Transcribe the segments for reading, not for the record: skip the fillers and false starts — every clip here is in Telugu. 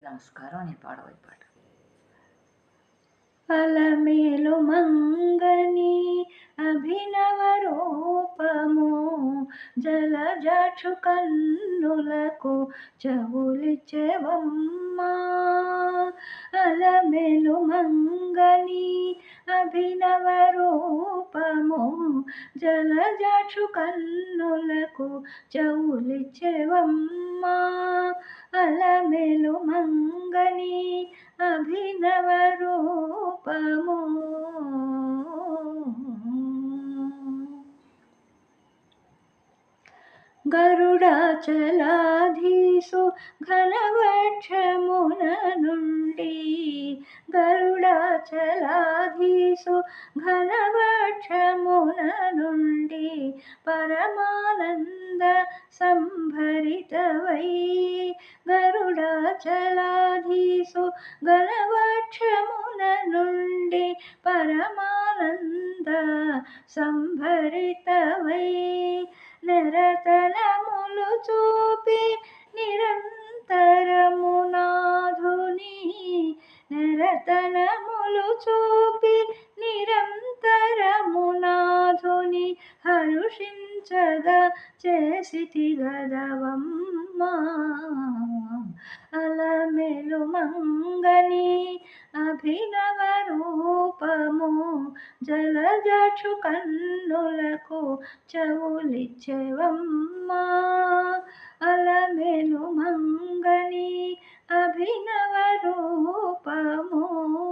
నమస్కారం. నేను పాడబోయే పాట. అలమేలు మంగని అభినవ రూపము జలజాక్షు కన్నులకు చెవులిచ్చెవమ్మా. అలమేలు మంగని అభినవ రూపము జలజాక్షు కన్నులకు చెవులిచ్చెవమ్మా. అలమేలు మంగని అభినవ రూపము. గరుడాచలాధీసు ఘనవక్షమున నుండి గరుడాచలాధీసు ఘనవక్షమున నుండి పరమానంద సంభరితవై గరుడాచలాధీసు ఘనవక్షమున నుండి పరమానంద సంభరితవై నిరతనములు చూపి నిరంతరము నాధుని నిరతనములు చూపి నిరంతరము నాధుని హరుషించగా చేసితి గదవమ్మా. అలమేలు మంగని అభినవ రూపము జలజాక్షు కన్నులకు చెవులిచ్చెవమ్మా. అలమేలు మంగని అభినవ రూపము.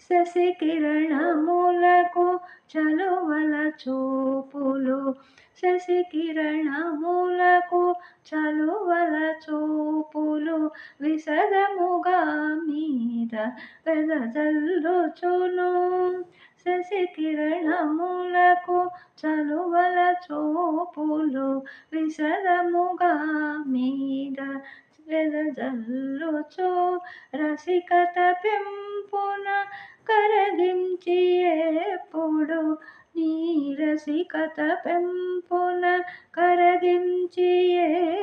శశికిరణములకు చలువల చూపులు శశికిరణములకు చలువల చూపులు విశదముగా మీద వెదజల్లుచును. శశికిరణములకు చలువల చూపులు విశదముగా మీద వెదజల్లుచు రసికత పెంపున కరగించి ఎప్పుడు నీ రసికత పెంపున కరగించి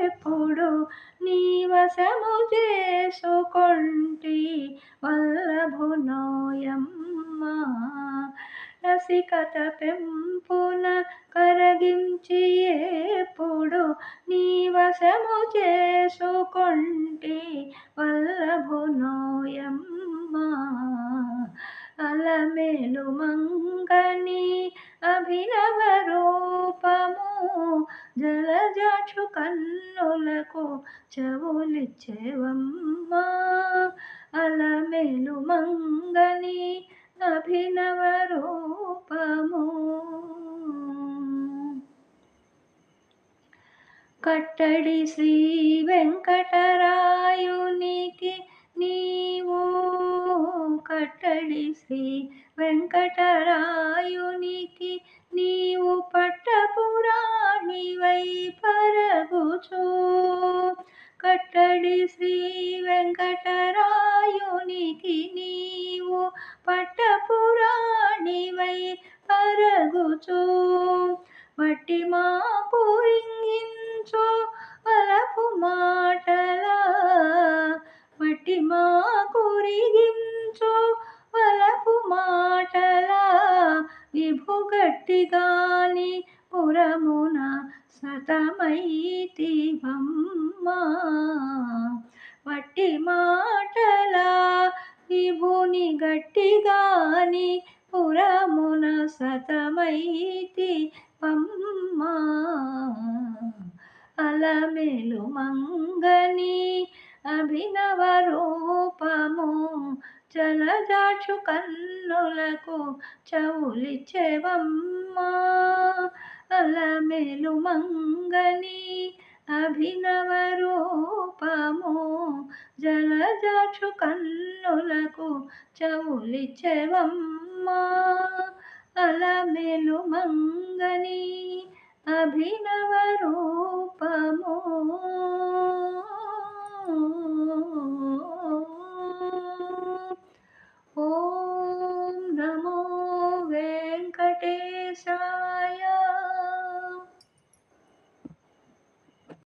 ఎప్పుడు నీ వశము చేసుకొంటి వల్లభునోయమ్మా. రసికత పెంపున కరగించి ఎప్పుడు నీ వశము చేసుకొంటి వల్లభునోయమ్మా. అలమేలు మంగని అభినవ రూపము జలజాక్షు కన్నులకు చెవులిచ్చెవమ్మా. అలమేలు మంగని అభినవ రూపము. కట్టడి శ్రీ వెంకటరాయునికి నీవు కట్టడి శ్రీ వెంకటరాయునికి నీవు పట్టపురాణివై పరగుచు. కట్టడి శ్రీ వెంకటరాయునికి నీవు పట్టపురాణివై పరగుచు. వట్టి మా పూరింగించు వలపు మాటలా వట్టి మా కురిగించు వలపు మాటలా విభుగట్టిగాని పురమున సతమైతివమ్మా. వట్టి మాటలా విభుని గట్టిగాని పురమున సతమైతివమ్మా. అలమేలు మంగని అభినవ రూపము జలజాక్షు కన్నులకు చెవులిచ్చెవమ్మా. అలమేలు మంగని అభినవ రూపము జలజాక్షు కన్నులకు చెవులిచ్చెవమ్మా. అలమేలు మంగని అభినవ రూపము.